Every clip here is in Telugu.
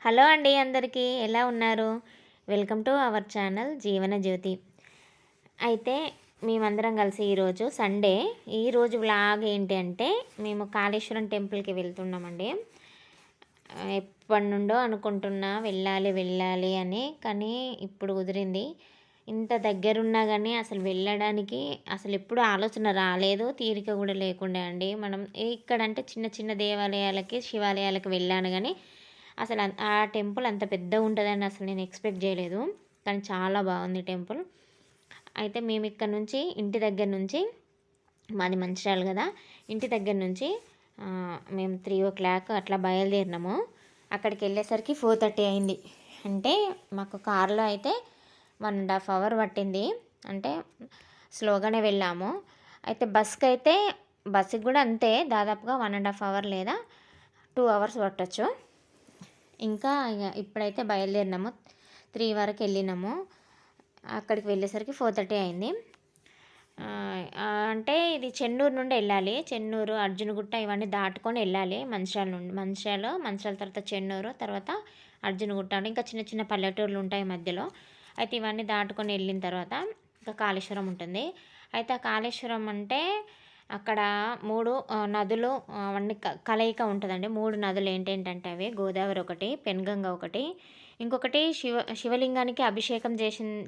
హలో అండి, అందరికీ ఎలా ఉన్నారు? Welcome to our channel Jeevan Jyoti. అయితే మేమందరం కలిసి ఈరోజు సండే, ఈరోజు వ్లాగ్ ఏంటి అంటే మేము కాళేశ్వరం టెంపుల్కి వెళ్తున్నామండి. ఎప్పటి నుండో అనుకుంటున్నా వెళ్ళాలి వెళ్ళాలి అని, కానీ ఇప్పుడు కుదిరింది. ఇంత దగ్గరున్నా కానీ అసలు వెళ్ళడానికి అసలు ఎప్పుడు ఆలోచన రాలేదు, తీరిక కూడా లేకుండే అండి. మనం ఇక్కడంటే చిన్న చిన్న దేవాలయాలకి, శివాలయాలకు వెళ్ళాను కానీ అసలు ఆ టెంపుల్ అంత పెద్దగా ఉంటుందని అసలు నేను ఎక్స్పెక్ట్ చేయలేదు. కానీ చాలా బాగుంది టెంపుల్. అయితే మేము ఇక్కడ నుంచి ఇంటి దగ్గర నుంచి, మాది మంచిర్యాల కదా, ఇంటి దగ్గర నుంచి మేము 3 o'clock అట్లా బయలుదేరినాము. అక్కడికి వెళ్ళేసరికి 4:30 అయింది. అంటే మాకు కార్లో అయితే 1.5 hour పట్టింది. అంటే స్లోగానే వెళ్ళాము. అయితే బస్కి కూడా అంతే, దాదాపుగా 1.5 hour లేదా 2 hours పట్టచ్చు. ఇంకా ఇప్పుడైతే బయలుదేరినాము, 3 వరకు వెళ్ళినాము. అక్కడికి వెళ్ళేసరికి 4:30 అయింది. అంటే ఇది చెన్నూరు నుండి వెళ్ళాలి. చెన్నూరు, అర్జునగుట్ట ఇవన్నీ దాటుకొని వెళ్ళాలి. మంచిర్యాల తర్వాత చెన్నూరు, తర్వాత అర్జునగుట్ట అంటే ఇంకా చిన్న చిన్న పల్లెటూర్లు ఉంటాయి మధ్యలో. అయితే ఇవన్నీ దాటుకొని వెళ్ళిన తర్వాత ఇంకా కాళేశ్వరం ఉంటుంది. అయితే ఆ కాళేశ్వరం అంటే అక్కడ 3 నదులు అవన్నీ కలయిక ఉంటుందండి. 3 నదులు ఏంటంటే అవి గోదావరి ఒకటి, పెన్గంగ ఒకటి, ఇంకొకటి శివలింగానికి అభిషేకం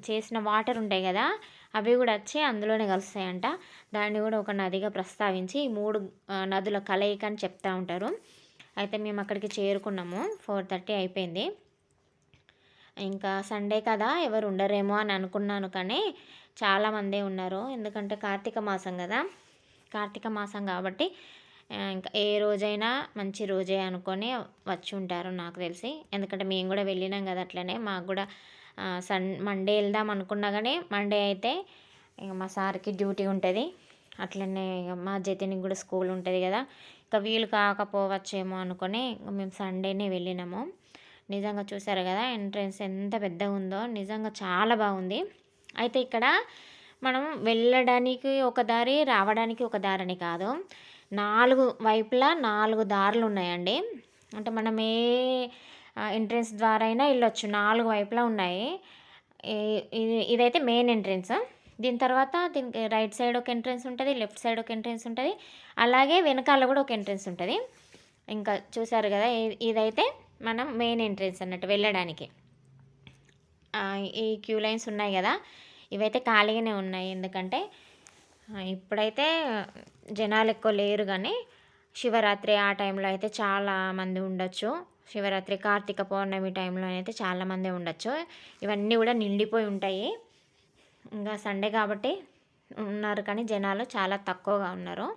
చేసిన వాటర్ ఉంటాయి కదా, అవి కూడా వచ్చి అందులోనే కలుస్తాయంట. దాన్ని కూడా ఒక నదిగా ప్రస్తావించి 3 నదుల కలయిక అని చెప్తూ ఉంటారు. అయితే మేము అక్కడికి చేరుకున్నాము, 4:30 అయిపోయింది. ఇంకా సండే కదా ఎవరు ఉండరేమో అని అనుకున్నాను, కానీ చాలామందే ఉన్నారు. ఎందుకంటే కార్తీక మాసం కదా, కార్తీక మాసం కాబట్టి ఇంకా ఏ రోజైనా మంచి రోజే అనుకొని వచ్చి ఉంటారు నాకు తెలిసి. ఎందుకంటే మేము కూడా వెళ్ళినాం కదా, అట్లనే మాకు కూడా మండే వెళ్దాం అనుకున్నా, కానీ మండే అయితే ఇక మా సార్కి డ్యూటీ ఉంటుంది, అట్లనే ఇక మా జతినికి కూడా స్కూల్ ఉంటుంది కదా, ఇంకా వీలు కాకపోవచ్చేమో అనుకొని మేము సండేనే వెళ్ళినాము. నిజంగా చూసారు కదా ఎంట్రన్స్ ఎంత పెద్దగా ఉందో, నిజంగా చాలా బాగుంది. అయితే ఇక్కడ మనం వెళ్ళడానికి ఒక దారి, రావడానికి ఒక దారి అని కాదు, 4 వైపులా 4 దారులు ఉన్నాయండి. అంటే మనం ఏ ఎంట్రన్స్ ద్వారా అయినా వెళ్ళొచ్చు, 4 వైపులా ఉన్నాయి. ఇదైతే మెయిన్ ఎంట్రన్స్. దీని తర్వాత దీనికి రైట్ సైడ్ ఒక ఎంట్రన్స్ ఉంటుంది, లెఫ్ట్ సైడ్ ఒక ఎంట్రన్స్ ఉంటుంది, అలాగే వెనకాల కూడా ఒక ఎంట్రన్స్ ఉంటుంది. ఇంకా చూసారు కదా, ఇదైతే మనం మెయిన్ ఎంట్రన్స్ అన్నట్టు వెళ్ళడానికి. ఈ క్యూ లైన్స్ ఉన్నాయి కదా, ఇవైతే ఖాళీగానే ఉన్నాయి. ఎందుకంటే ఇప్పుడైతే జనాలు ఎక్కువ లేరు, కానీ శివరాత్రి ఆ టైంలో అయితే చాలామంది ఉండొచ్చు. శివరాత్రి, కార్తీక పౌర్ణమి టైంలో అయితే చాలామంది ఉండొచ్చు. ఇవన్నీ కూడా నిండిపోయి ఉంటాయి. ఇంకా సండే కాబట్టి ఉన్నారు, కానీ జనాలు చాలా తక్కువగా ఉన్నారు.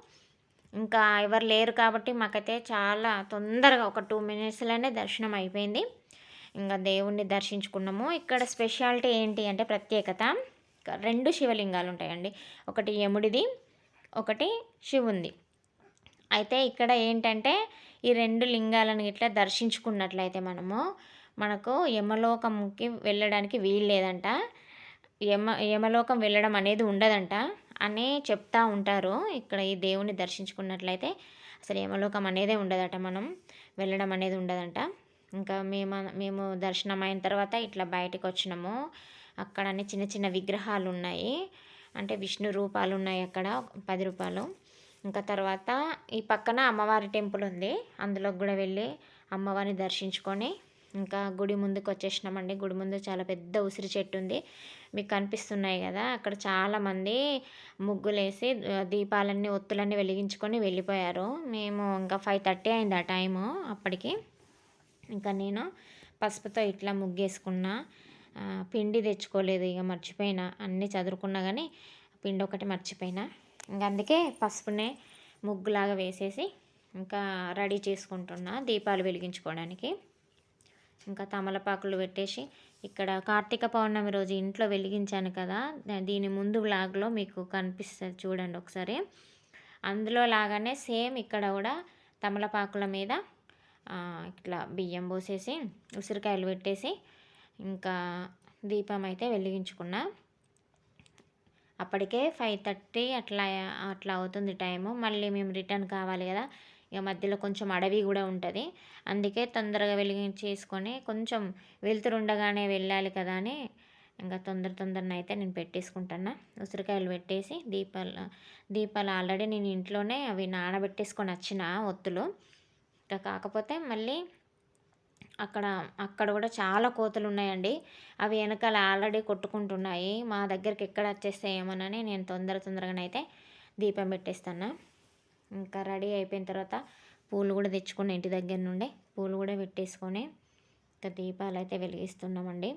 ఇంకా ఎవరు లేరు కాబట్టి మాకైతే చాలా తొందరగా ఒక 2 minutesలోనే దర్శనం అయిపోయింది. ఇంకా దేవుణ్ణి దర్శించుకున్నాము. ఇక్కడ స్పెషాలిటీ ఏంటి అంటే ప్రత్యేకత, 2 శివలింగాలు ఉంటాయండి. ఒకటి యముడిది, ఒకటి శివుంది. అయితే ఇక్కడ ఏంటంటే ఈ 2 లింగాలను ఇట్లా దర్శించుకున్నట్లయితే మనకు యమలోకంకి వెళ్ళడానికి వీలు లేదంట. యమలోకం వెళ్ళడం అనేది ఉండదంట అని చెప్తూ ఉంటారు. ఇక్కడ ఈ దేవుని దర్శించుకున్నట్లయితే అసలు యమలోకం అనేదే ఉండదట, మనం వెళ్ళడం అనేది ఉండదంట. ఇంకా మేము దర్శనం అయిన తర్వాత ఇట్లా బయటకు వచ్చినాము. అక్కడ అన్ని చిన్న చిన్న విగ్రహాలు ఉన్నాయి, అంటే విష్ణు రూపాలు ఉన్నాయి అక్కడ, 10 రూపాయలు. ఇంకా తర్వాత ఈ పక్కన అమ్మవారి టెంపుల్ ఉంది, అందులోకి కూడా వెళ్ళి అమ్మవారిని దర్శించుకొని ఇంకా గుడి ముందుకు వచ్చేసినామండి. గుడి ముందు చాలా పెద్ద ఉసిరి చెట్టు ఉంది, మీకు కనిపిస్తున్నాయి కదా. అక్కడ చాలామంది ముగ్గులేసి దీపాలన్నీ, ఒత్తులన్నీ వెలిగించుకొని వెళ్ళిపోయారు. మేము ఇంకా 5:30 అయింది ఆ టైము అప్పటికి. ఇంకా నేను పసుపుతో ఇట్లా ముగ్గేసుకున్నా, పిండి తెచ్చుకోలేదు, ఇక మర్చిపోయినా. అన్నీ చదువుకున్నా కానీ పిండి ఒకటి మర్చిపోయినా. ఇంకా అందుకే పసుపునే ముగ్గులాగా వేసేసి ఇంకా రెడీ చేసుకుంటున్నా దీపాలు వెలిగించుకోవడానికి. ఇంకా తమలపాకులు పెట్టేసి ఇక్కడ కార్తీక పౌర్ణమి రోజు ఇంట్లో వెలిగించాను కదా, దీని ముందు వ్లాగ్లో మీకు కనిపిస్తుంది చూడండి ఒకసారి. అందులో లాగానే సేమ్ ఇక్కడ కూడా తమలపాకుల మీద ఇట్లా బియ్యం పోసేసి ఉసిరికాయలు పెట్టేసి ఇంకా దీపం అయితే వెలిగించుకున్నా. అప్పటికే 5:30 అట్లా అవుతుంది టైము. మళ్ళీ మేము రిటర్న్ కావాలి కదా, ఇక మధ్యలో కొంచెం అడవి కూడా ఉంటుంది. అందుకే తొందరగా వెలిగించేసుకొని కొంచెం వెలుతురు ఉండగానే వెళ్ళాలి కదా అని ఇంకా తొందరనైతే నేను పెట్టేసుకుంటున్నా. ఉసిరికాయలు పెట్టేసి దీపాలు ఆల్రెడీ నేను ఇంట్లోనే అవి నానబెట్టేసుకొని వచ్చిన ఒత్తులు. ఇంకా కాకపోతే మళ్ళీ అక్కడ కూడా చాలా కోతులు ఉన్నాయండి. అవి వెనకాల ఆల్రెడీ కొట్టుకుంటున్నాయి. మా దగ్గరికి ఎక్కడ వచ్చేస్తాయేమోనని నేను తొందరగానైతే దీపం పెట్టేస్తాను. ఇంకా రెడీ అయిపోయిన తర్వాత పూలు కూడా తెచ్చుకుని ఇంటి దగ్గర నుండి పూలు కూడా పెట్టేసుకొని ఇంకా దీపాలు అయితే వెలిగిస్తున్నామండి.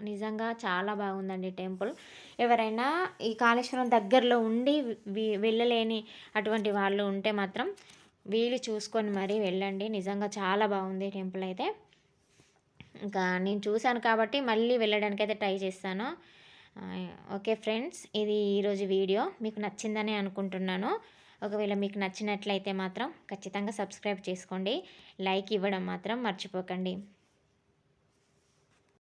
నిజంగా చాలా బాగుందండి టెంపుల్. ఎవరైనా ఈ కాళేశ్వరం దగ్గరలో ఉండి వెళ్ళలేని అటువంటి వాళ్ళు ఉంటే మాత్రం వీలు చూసుకొని మరీ వెళ్ళండి. నిజంగా చాలా బాగుంది టెంపుల్ అయితే. ఇంకా నేను చూశాను కాబట్టి మళ్ళీ వెళ్ళడానికి అయితే ట్రై చేస్తాను. ఓకే ఫ్రెండ్స్, ఇది ఈరోజు వీడియో మీకు నచ్చిందని అనుకుంటున్నాను. ఒకవేళ మీకు నచ్చినట్లయితే మాత్రం ఖచ్చితంగా సబ్స్క్రైబ్ చేసుకోండి. లైక్ ఇవ్వడం మాత్రం మర్చిపోకండి.